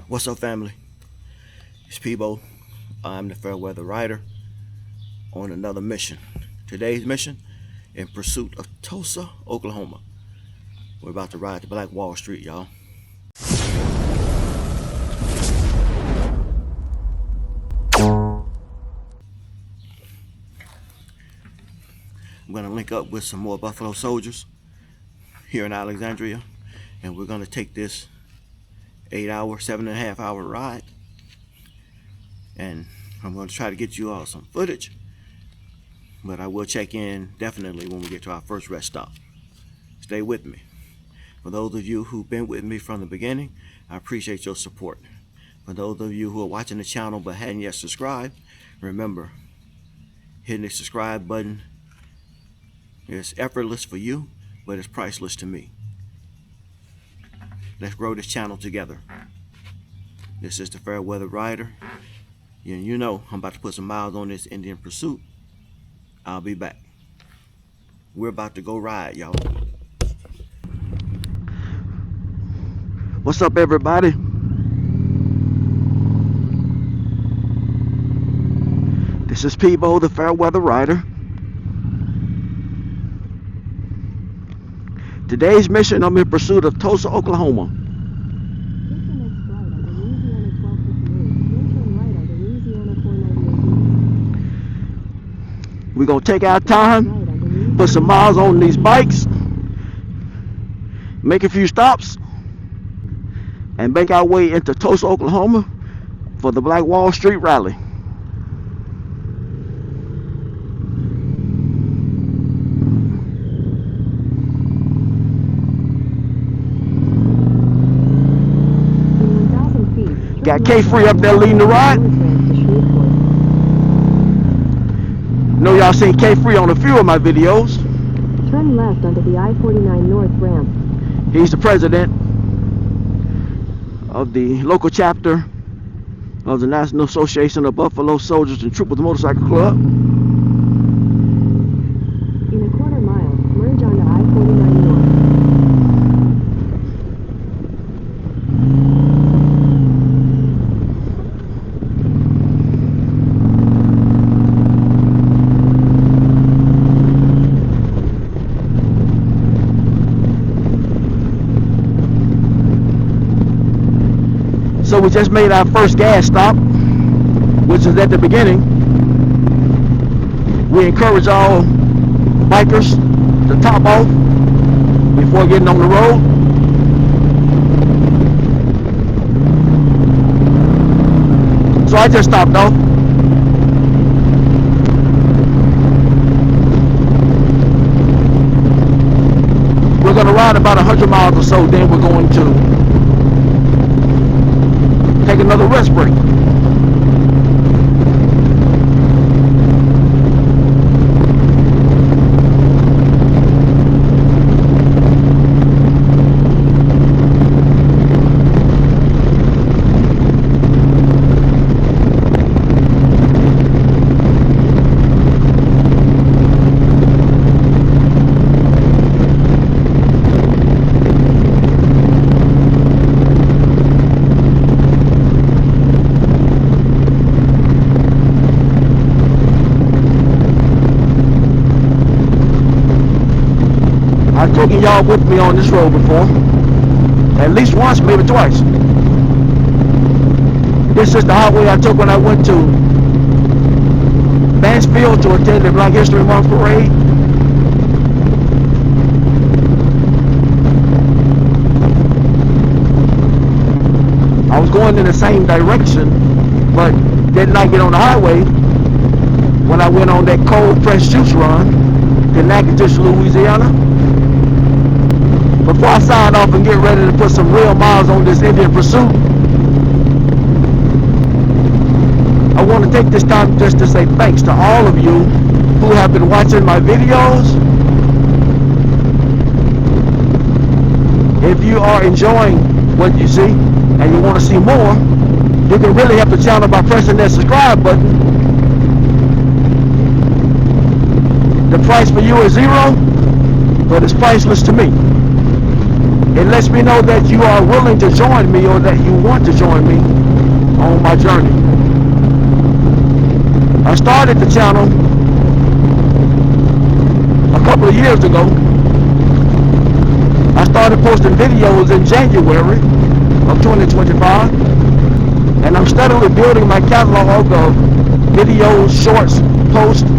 What's up, family? It's Peabo. I'm the Fairweather Rider on another mission. Today's mission in Pursuit of Tulsa, Oklahoma. We're about to ride to Black Wall Street, y'all. I'm going to link up with some more Buffalo soldiers here in Alexandria, and we're going to take this 8-hour, 7.5-hour ride, and I'm going to try to get you all some footage, but I will check in definitely when we get to our first rest stop. Stay with me. For those of you who've been with me from the beginning, I appreciate your support. For those of you who are watching the channel but hadn't yet subscribed, remember, hitting the subscribe button is effortless for you, but it's priceless to me. Let's grow this channel together. This is the Fairweather Rider. You know I'm about to put some miles on this Indian Pursuit. I'll be back. We're about to go ride, y'all. What's up, everybody? This is Peabo the Fairweather Rider. Today's mission, I'm in Pursuit of Tulsa, Oklahoma. We're going to take our time, put some miles on these bikes, make a few stops, and make our way into Tulsa, Oklahoma for the Black Wall Street rally. Got K-Free up there leading the ride. Know y'all seen K-Free on a few of my videos. Turn left onto the I-49 North ramp. He's the president of the local chapter of the National Association of Buffalo Soldiers and Troopers Motorcycle Club. In a quarter mile, merge onto I-49 North. So we just made our first gas stop, which is at the beginning. We encourage all bikers to top off before getting on the road. So I just stopped off. We're going to ride about 100 miles or so, then we're going to take another rest break. I've taken y'all with me on this road before, at least once, maybe twice. This is the highway I took when I went to Mansfield to attend the Black History Month parade. I was going in the same direction, but did not get on the highway when I went on that cold pressed juice run to Natchitoches, Louisiana. Before I sign off and get ready to put some real miles on this Indian Pursuit, I want to take this time just to say thanks to all of you who have been watching my videos. If you are enjoying what you see and you want to see more, you can really help the channel by pressing that subscribe button. The price for you is $0, but it's priceless to me. It lets me know that you are willing to join me or that you want to join me on my journey. I started the channel a couple of years ago. I started posting videos in January of 2025, and I'm steadily building my catalog of videos, shorts, posts,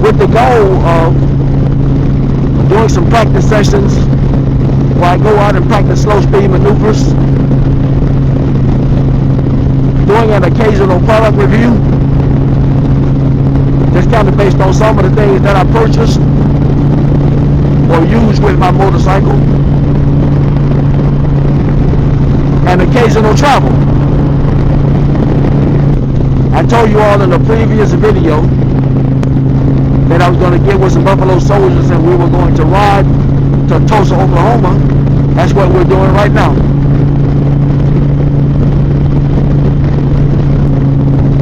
with the goal of doing some practice sessions where I go out and practice slow speed maneuvers, doing an occasional product review, just kind of based on some of the things that I purchased or used with my motorcycle, and occasional travel. I told you all in a previous video that I was going to get with some Buffalo Soldiers and we were going to ride to Tulsa, Oklahoma. That's what we're doing right now.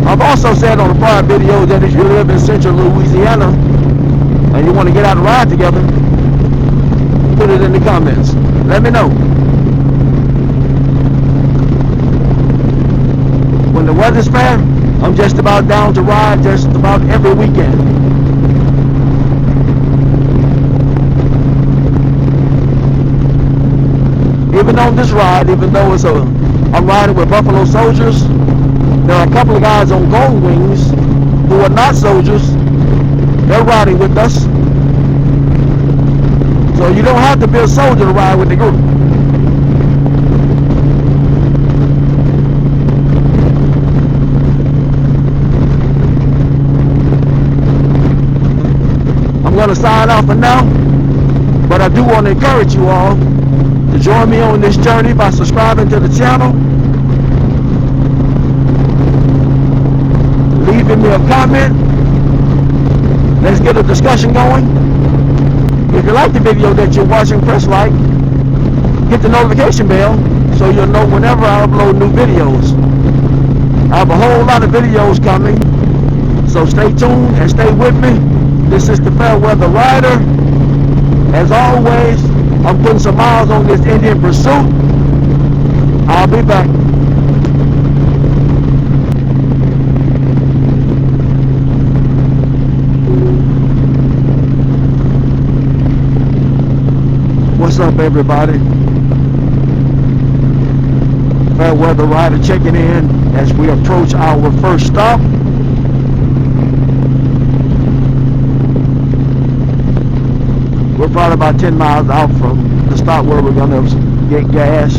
I've also said on a prior video that if you live in central Louisiana and you want to get out and ride together, put it in the comments. Let me know. When the weather's fair, I'm just about down to ride just about every weekend. Even on this ride, even though I'm riding with Buffalo Soldiers, there are a couple of guys on Gold Wings who are not soldiers. They're riding with us. So you don't have to be a soldier to ride with the group. I'm going to sign off for now, but I do want to encourage you all to join me on this journey by subscribing to the channel, leaving me a comment. Let's get a discussion going. If you like the video that you're watching, press like, hit the notification bell so you'll know whenever I upload new videos. I have a whole lot of videos coming, so stay tuned and stay with me. This is the Fairweather Rider. As always, I'm putting some miles on this Indian Pursuit. I'll be back. What's up, everybody? Fairweather Rider checking in as we approach our first stop. We're probably about 10 miles out from the stop where we're going to get gas.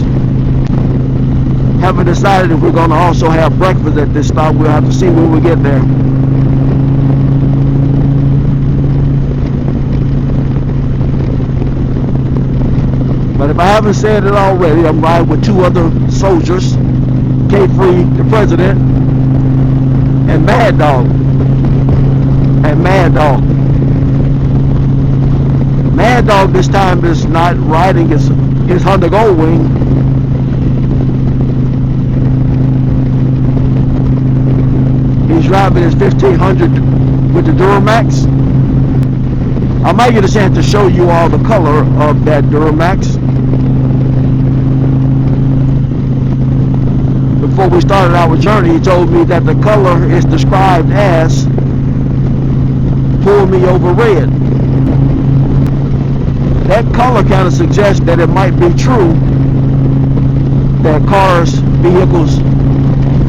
Haven't decided if we're going to also have breakfast at this stop. We'll have to see when we get there. But if I haven't said it already, I'm riding with two other soldiers, K-Free, the president, and Mad Dog. Mad Dog this time is not riding his Honda Gold Wing. He's driving his 1500 with the Duramax. I might get a chance to show you all the color of that Duramax. Before we started our journey, he told me that the color is described as Pull Me Over Red. That color kind of suggests that it might be true that cars, vehicles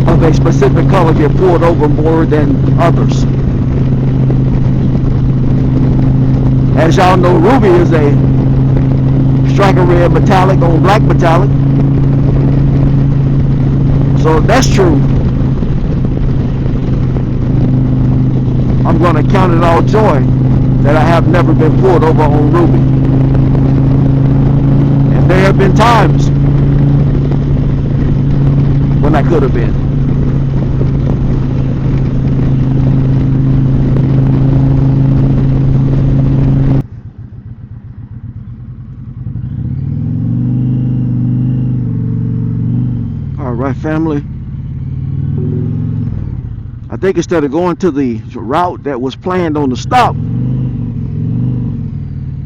of a specific color get pulled over more than others. As y'all know, Ruby is a striker red metallic on black metallic. So if that's true, I'm going to count it all joy that I have never been pulled over on Ruby. And there have been times when I could have been. All right, family. I think instead of going to the route that was planned on the stop,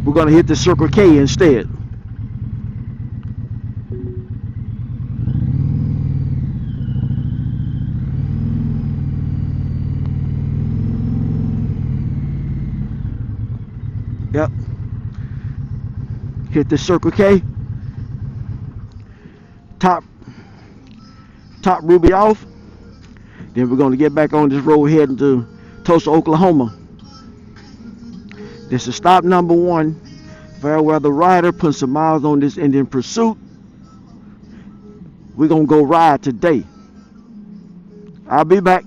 we're going to hit the Circle K instead. Yep. Hit the Circle K. Top Ruby off. Then we're going to get back on this road heading to Tulsa, Oklahoma. This is stop number 1. Fairweather Rider, putting some miles on this Indian Pursuit. We're going to go ride today. I'll be back.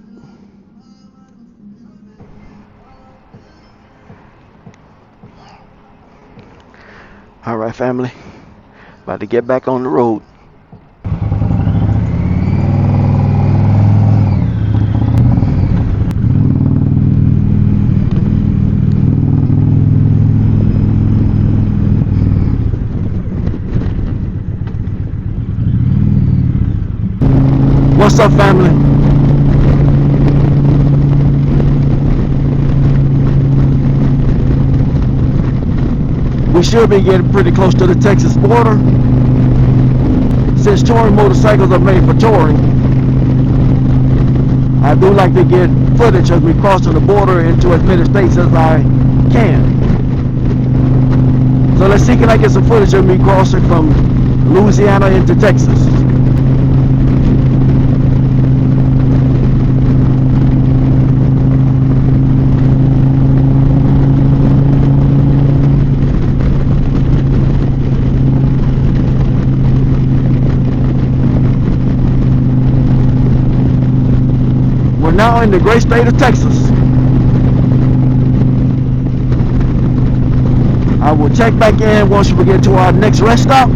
All right, family. About to get back on the road. What's up, family? We should be getting pretty close to the Texas border. Since touring motorcycles are made for touring, I do like to get footage of me crossing the border into as many states as I can. So let's see, can I get some footage of me crossing from Louisiana into Texas? Now in the great state of Texas. I will check back in once we get to our next rest stop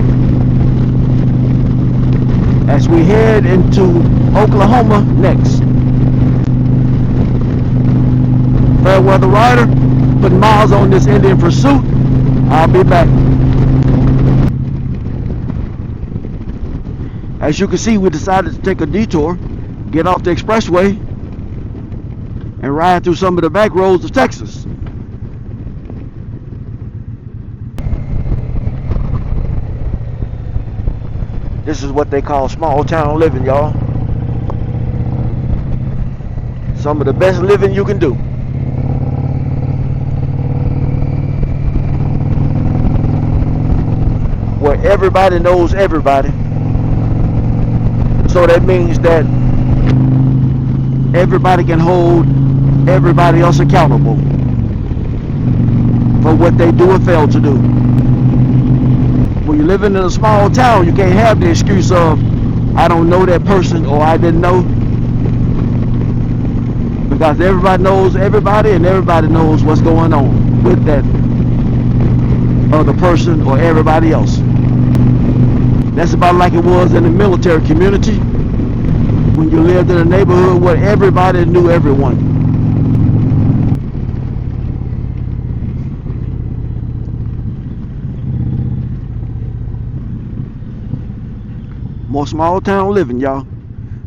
as we head into Oklahoma next. Fairweather Rider, putting miles on this Indian Pursuit. I'll be back. As you can see, we decided to take a detour, get off the expressway, and ride through some of the back roads of Texas. This is what they call small town living, y'all. Some of the best living you can do. Where everybody knows everybody. So that means that everybody can hold everybody else accountable for what they do or fail to do. When you're living in a small town, you can't have the excuse of, I don't know that person, or I didn't know. Because everybody knows everybody, and everybody knows what's going on with that other person or everybody else. That's about like it was in the military community, when you lived in a neighborhood where everybody knew everyone. More small town living, y'all.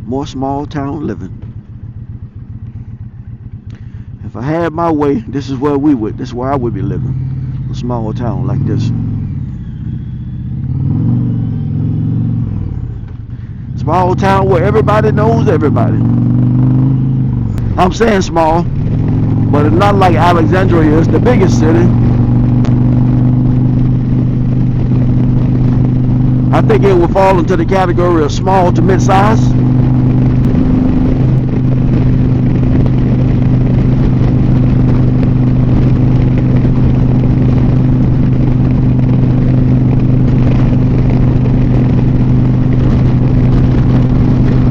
More small town living. If I had my way, this is where I would be living. A small town like this. Small town where everybody knows everybody. I'm saying small, but it's not like Alexandria is the biggest city. I think it will fall into the category of small to mid-size.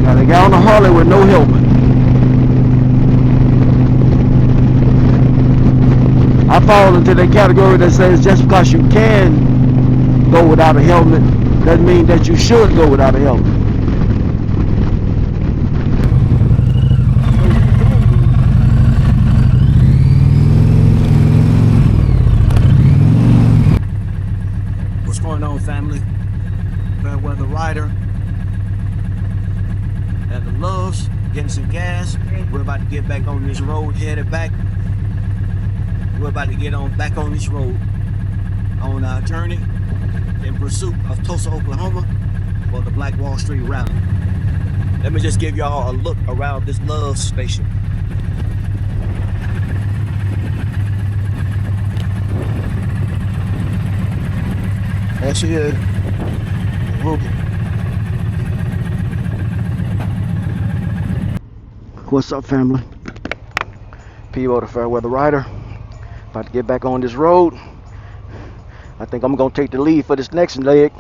Got a guy on a Harley with no helmet. I fall into the category that says just because you can go without a helmet doesn't mean that you should go without a helmet. What's going on, family? Fairweather Rider at the Loves, getting some gas. We're about to get back on this road, headed back. We're about to get on back on this road. on our journey in pursuit of Tulsa, Oklahoma for the Black Wall Street Rally. Let me just give y'all a look around this love station. There she is, Ruby. What's up, family? Peabo the Fairweather Rider. About to get back on this road. I think I'm gonna take the lead for this next leg.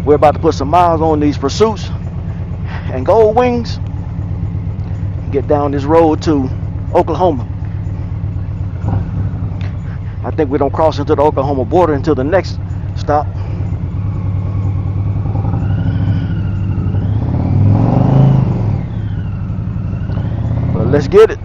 We're about to put some miles on these Pursuits and Gold Wings. Get down this road to Oklahoma. I think we don't cross into the Oklahoma border until the next stop. But let's get it.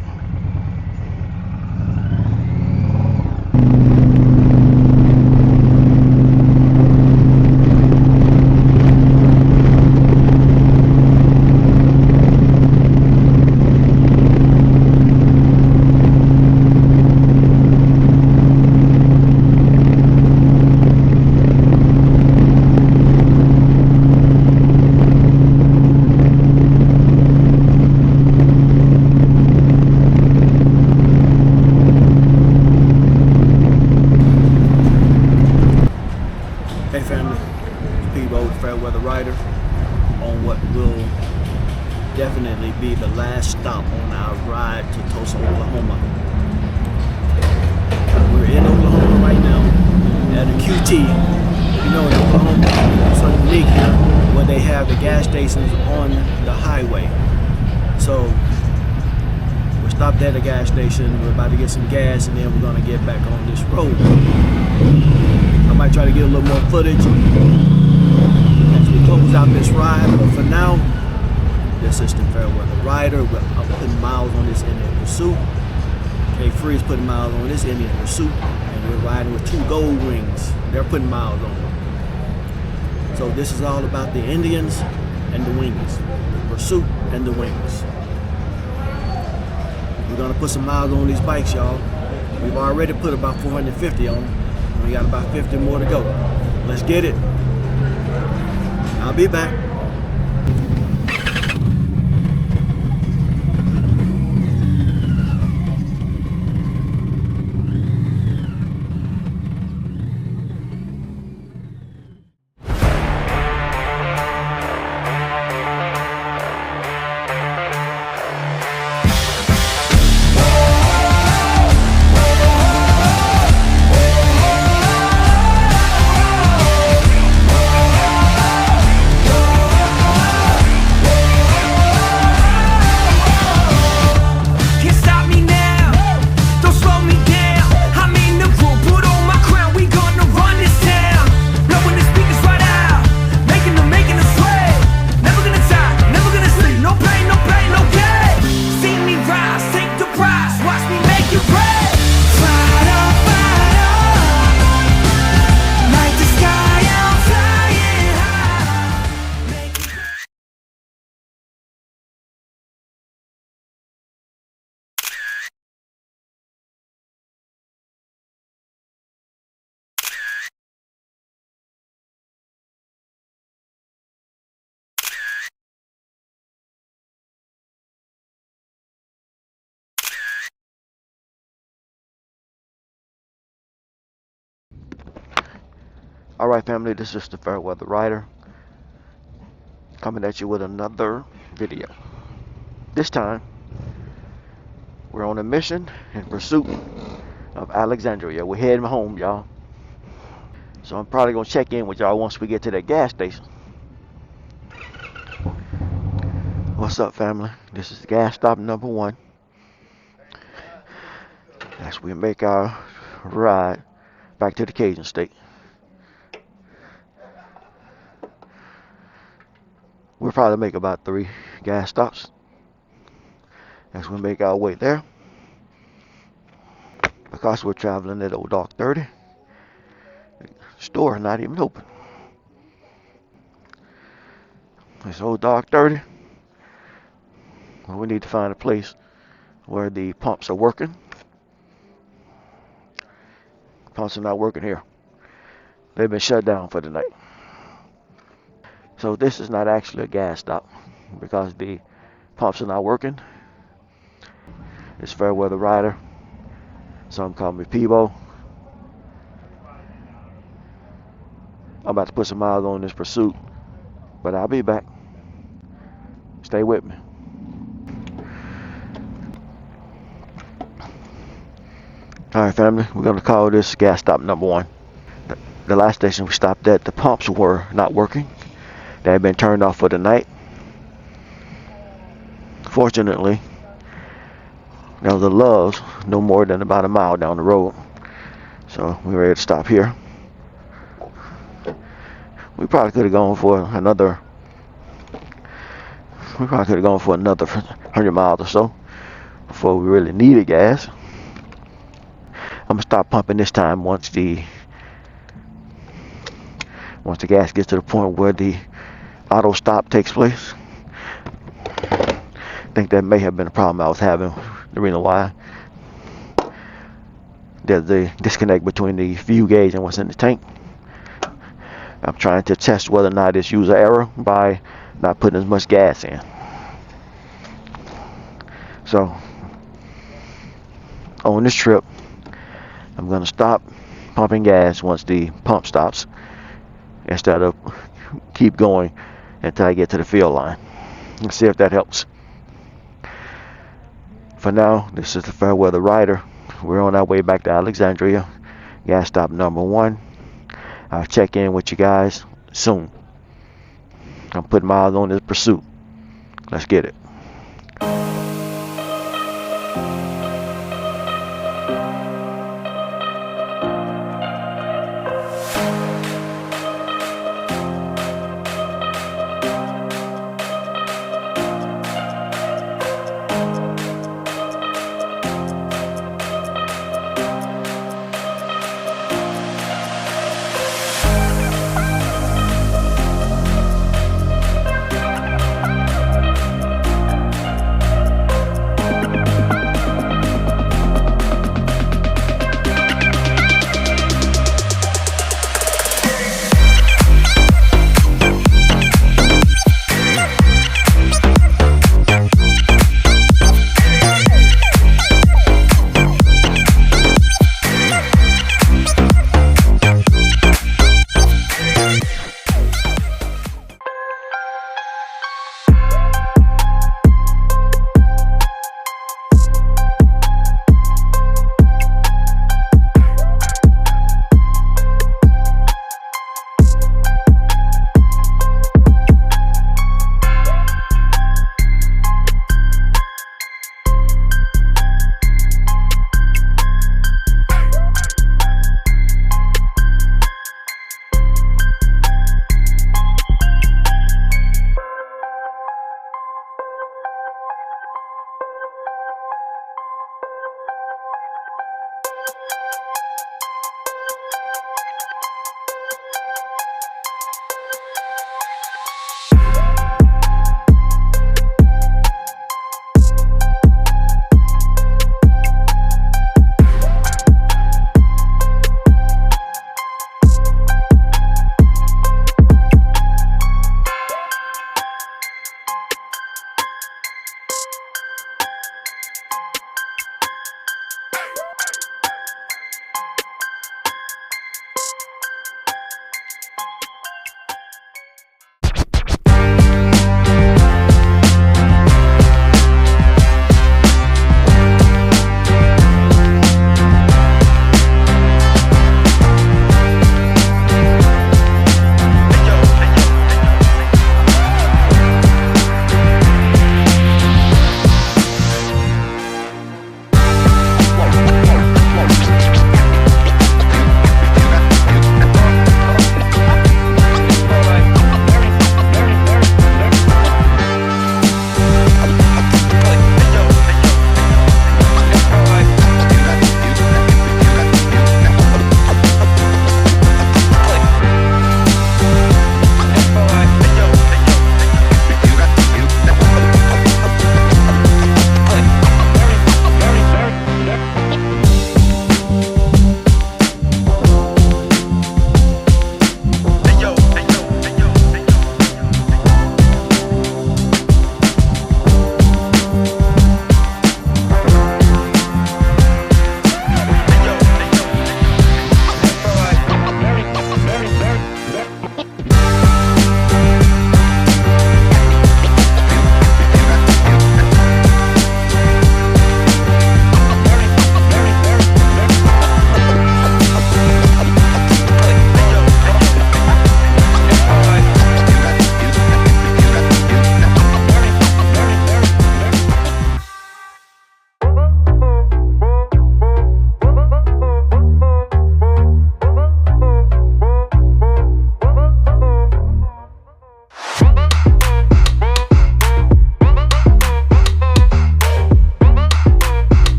Hey family, Peabo the Fairweather Rider on what will definitely be the last stop on our ride to Tulsa, Oklahoma. We're in Oklahoma right now at a QT. You know, in Oklahoma, it's so unique here where they have the gas stations on the highway. So we're stopped at a gas station, we're about to get some gas, and then we're gonna get back on this road. I might try to get a little more footage as we close out this ride, but for now, this is the Fairweather Rider. I'm putting miles on this Indian Pursuit. K-Free is putting miles on this Indian Pursuit, and we're riding with 2 Gold Wings. They're putting miles on them. So this is all about the Indians and the Wings, the Pursuit and the Wings. We're gonna put some miles on these bikes, y'all. We've already put about 450 on them. We got about 50 more to go. Let's get it. I'll be back. Alright family, this is the Fairweather Rider coming at you with another video. This time, we're on a mission in pursuit of Alexandria. We're heading home, y'all. So I'm probably going to check in with y'all once we get to that gas station. What's up family? This is gas stop number 1. As we make our ride back to the Cajun State. We'll probably make about 3 gas stops as we make our way there. Because we're traveling at old dark 30, the store not even open. It's old dark 30. Well, we need to find a place where the pumps are working. Pumps are not working here. They've been shut down for the night. So this is not actually a gas stop because the pumps are not working. It's Fairweather Rider. Some call me Peabo. I'm about to put some miles on this Pursuit, but I'll be back. Stay with me. Alright family, we're going to call this gas stop number 1. The last station we stopped at, the pumps were not working. They had been turned off for the night. Fortunately, there was a Love's no more than about a mile down the road. So we were ready to stop here. We probably could have gone for another 100 miles or so before we really needed gas. I'm gonna stop pumping this time once the gas gets to the point where the auto stop takes place. I think that may have been a problem I was having. The reason why there's the disconnect between the fuel gauge and what's in the tank. I'm trying to test whether or not it's user error by not putting as much gas in. So on this trip, I'm going to stop pumping gas once the pump stops instead of keep going until I get to the field line. Let's see if that helps. For now, this is the Fairweather Rider. We're on our way back to Alexandria. Gas stop number 1. I'll check in with you guys soon. I'm putting miles on this Pursuit. Let's get it.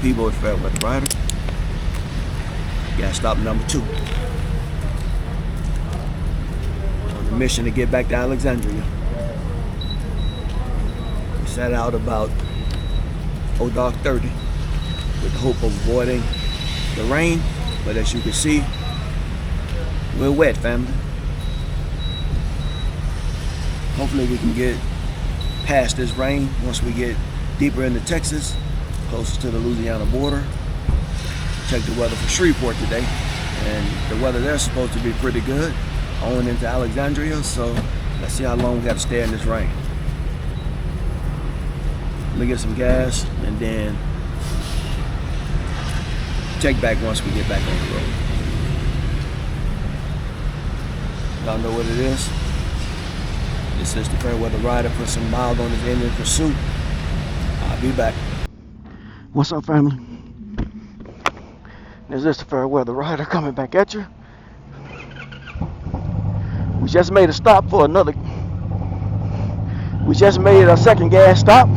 Peabo the Fairweather Rider. Got stop number 2. On the mission to get back to Alexandria. We set out about dark 30 with the hope of avoiding the rain, but as you can see, we're wet, family. Hopefully we can get past this rain once we get deeper into Texas, closer to the Louisiana border. Check the weather for Shreveport today, and the weather there's supposed to be pretty good on into Alexandria, so let's see how long we got to stay in this rain. Let me get some gas and then check back once we get back on the road. Y'all know what it is. This is the Fairweather Rider. Put some miles on his engine. Pursuit. I'll be back. What's up, family? This is the Fairweather Rider coming back at you. We just made a stop for another. We just made a second gas stop.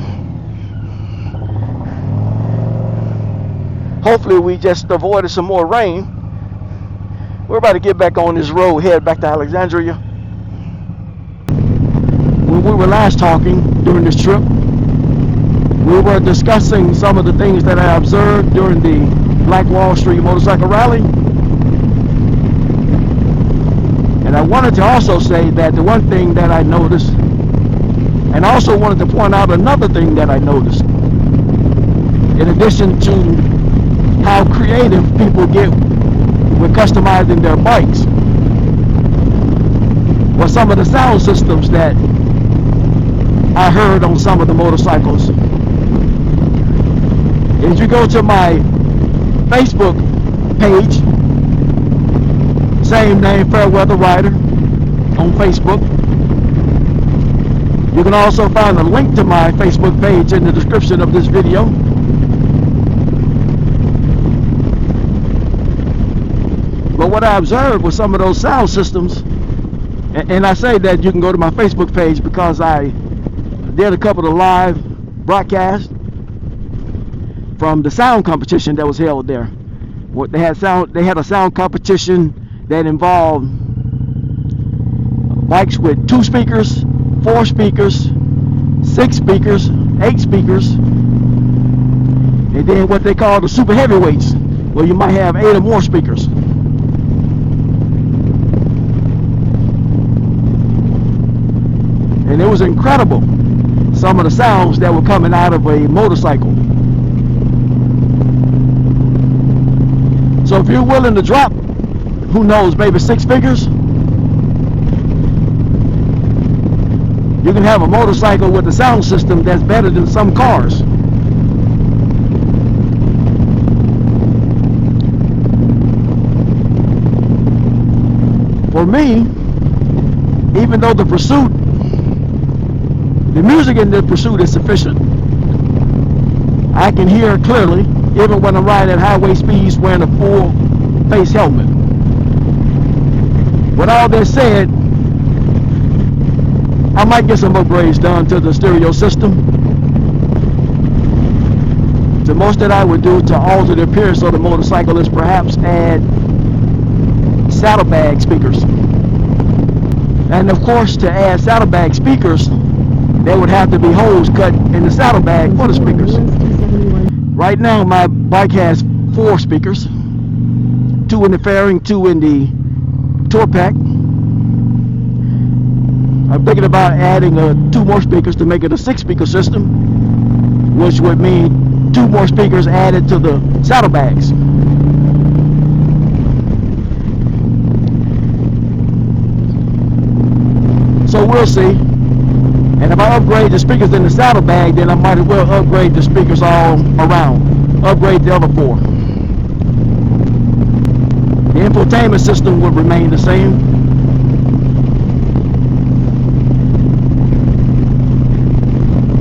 Hopefully we just avoided some more rain. We're about to get back on this road, head back to Alexandria. When we were last talking during this trip, we were discussing some of the things that I observed during the Black Wall Street motorcycle rally. And I wanted to also say that the one thing that I noticed, and I also wanted to point out another thing that I noticed, in addition to how creative people get with customizing their bikes, was some of the sound systems that I heard on some of the motorcycles. If you go to my Facebook page, same name, Fairweather Rider, on Facebook. You can also find a link to my Facebook page in the description of this video. But what I observed was some of those sound systems, and I say that you can go to my Facebook page because I did a couple of live broadcasts from the sound competition that was held there. They had a sound competition that involved bikes with 2 speakers, 4 speakers, 6 speakers, 8 speakers, and then what they call the super heavyweights, where you might have 8 or more speakers. And it was incredible, some of the sounds that were coming out of a motorcycle. So if you're willing to drop, who knows, maybe 6 figures, you can have a motorcycle with a sound system that's better than some cars. For me, even though the Pursuit, the music in the Pursuit is sufficient, I can hear clearly even when I'm riding at highway speeds wearing a full face helmet. With all that said, I might get some upgrades done to the stereo system. The most that I would do to alter the appearance of the motorcycle is perhaps add saddlebag speakers. And of course, to add saddlebag speakers, there would have to be holes cut in the saddlebag for the speakers. Right now, my bike has 4 speakers, 2 in the fairing, 2 in the tour pack. I'm thinking about adding 2 more speakers to make it a 6-speaker system, which would mean 2 more speakers added to the saddlebags. So we'll see. And if I upgrade the speakers in the saddlebag, then I might as well upgrade the speakers all around. Upgrade the other 4. The infotainment system would remain the same.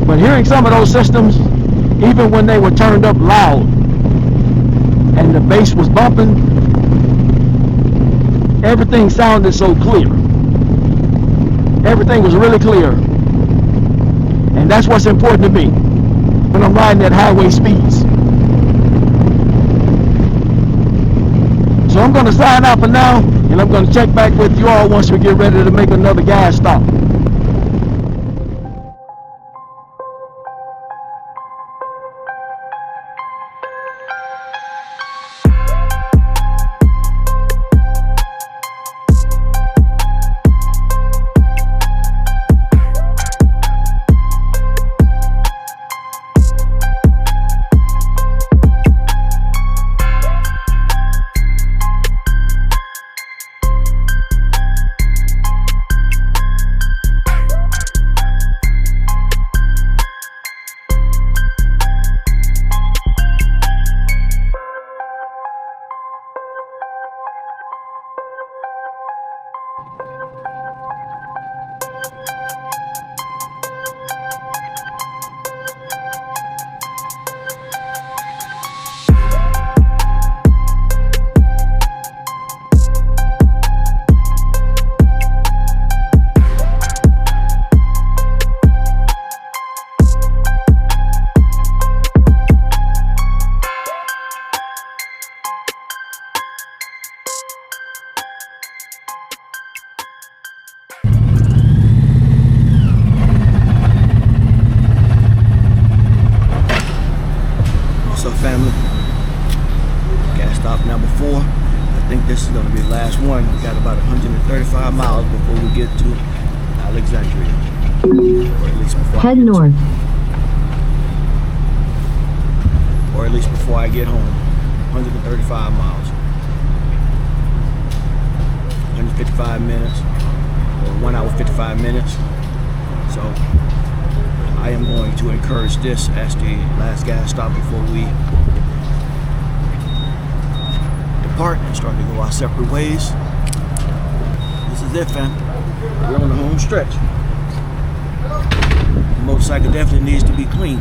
But hearing some of those systems, even when they were turned up loud and the bass was bumping, everything sounded so clear. Everything was really clear. And that's what's important to me. when I'm riding at highway speeds. So I'm going to sign out for now, and I'm going to check back with you all once we get ready to make another gas stop. Family, gas stop number 4. I think this is going to be the last one. We got about 135 miles before we get to Alexandria, or at least before Head north. or at least before I get home. 135 miles, 155 minutes, or 1 hour 55 minutes. So I am going to encourage this as the last gas stop before we depart and start to go our separate ways. This is it, fam. We're on the home stretch. The motorcycle definitely needs to be clean.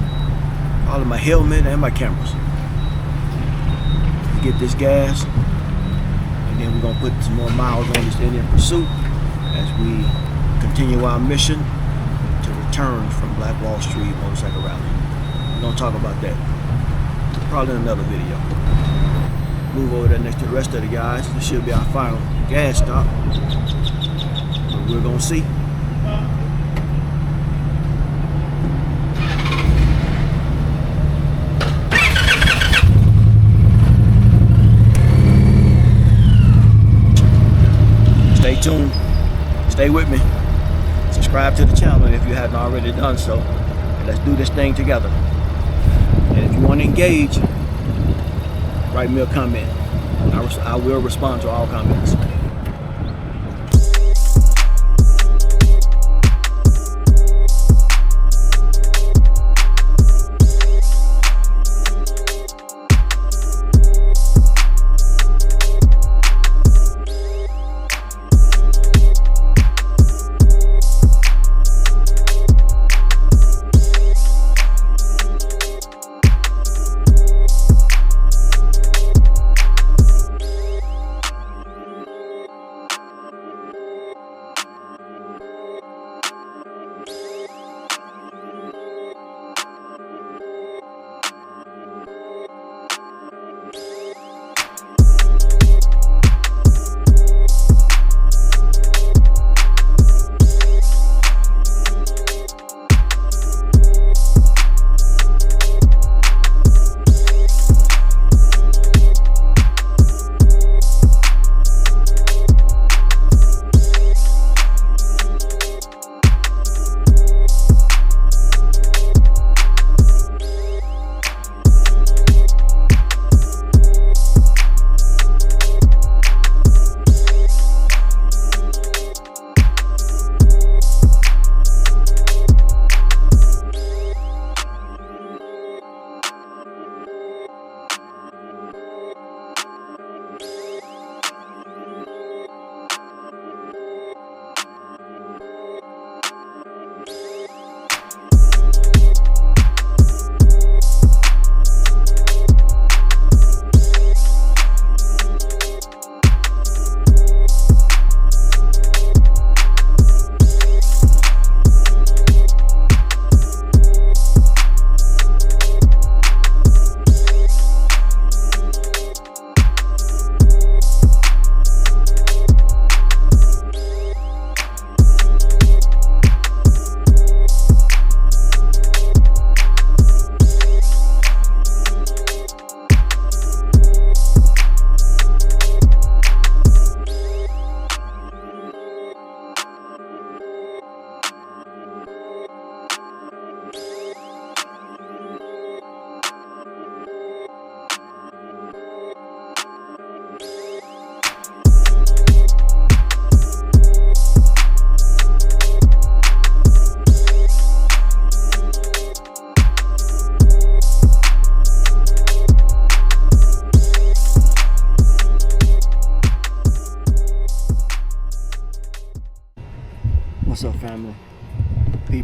All of my helmet and my cameras. Get this gas, and then we're gonna put some more miles on this Indian Pursuit as we continue our mission to return from Black Wall Street Motorcycle Rally. We're gonna talk about that probably in another video. Move over there next to the rest of the guys. This should be our final gas stop, but we're gonna see. Stay tuned, stay with me, subscribe to the channel if you haven't already done so, and let's do this thing together. And if you want to engage, write me a comment. I will respond to all comments.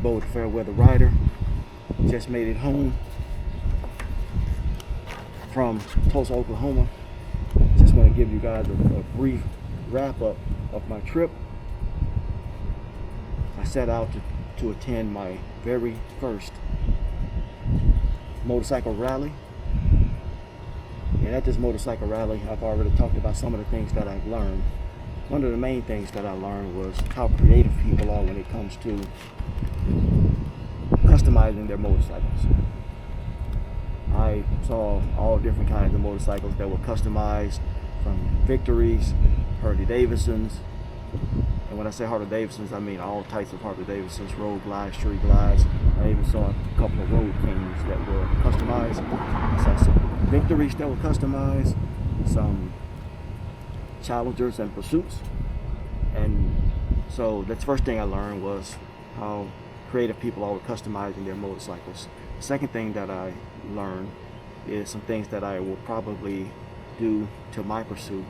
Peabo the Fairweather Rider. Just made it home from Tulsa, Oklahoma. Just want to give you guys a brief wrap up of my trip. I set out to attend my very first motorcycle rally. And at this motorcycle rally, I've already talked about some of the things that I've learned. One of the main things that I learned was how creative people are when it comes to customizing their motorcycles. I saw all different kinds of motorcycles that were customized, from Victories, Harley Davidsons, and when I say Harley Davidsons, I mean all types of Harley Davidsons, road glides, street glides. I even saw a couple of Road Kings that were customized. I saw some Victories that were customized, some Challengers and Pursuits. And so that's the first thing I learned was how creative people are with customizing their motorcycles. The second thing that I learned is some things that I will probably do to my Pursuit,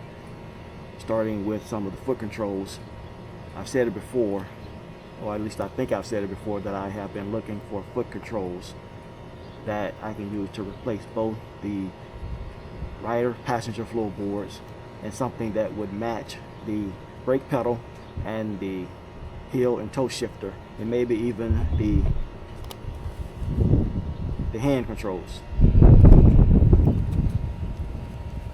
starting with some of the foot controls. I've said it before, or at least I think I've said it before, that I have been looking for foot controls that I can use to replace both the rider passenger floorboards and something that would match the brake pedal and the heel and toe shifter, and maybe even the hand controls.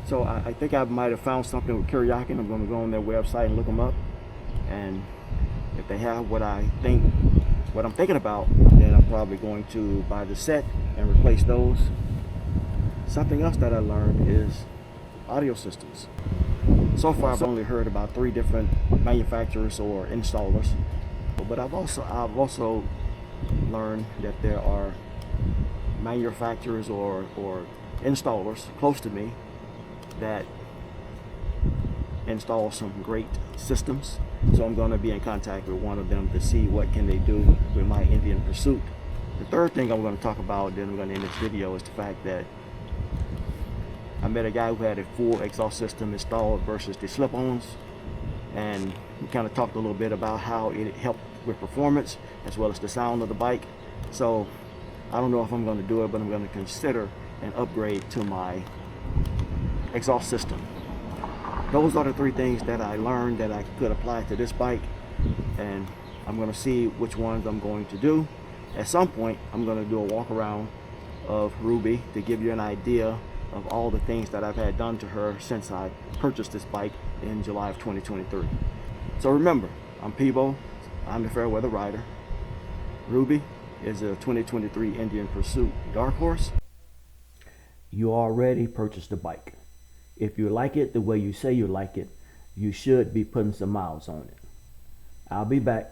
So I think I might have found something with Karaoke. I'm going to go on their website and look them up, and if they have what I'm thinking about, then I'm probably going to buy the set and replace those. Something else that I learned is audio systems. So far I've only heard about 3 different manufacturers or installers, but I've also learned that there are manufacturers or installers close to me that install some great systems. So I'm going to be in contact with one of them to see what can they do with my Indian Pursuit. The third thing I'm going to talk about, then I'm going to end this video, is the fact that I met a guy who had a full exhaust system installed versus the slip-ons, and we kind of talked a little bit about how it helped with performance as well as the sound of the bike. So I don't know if I'm going to do it, but I'm going to consider an upgrade to my exhaust system. Those are the 3 things that I learned that I could apply to this bike, and I'm going to see which ones I'm going to do. At some point I'm going to do a walk around of Ruby to give you an idea of all the things that I've had done to her since I purchased this bike in July of 2023. So remember, I'm Peabo, I'm the Fairweather Rider. Ruby is a 2023 Indian Pursuit Dark Horse. You already purchased the bike. If you like it the way you say you like it, you should be putting some miles on it. I'll be back.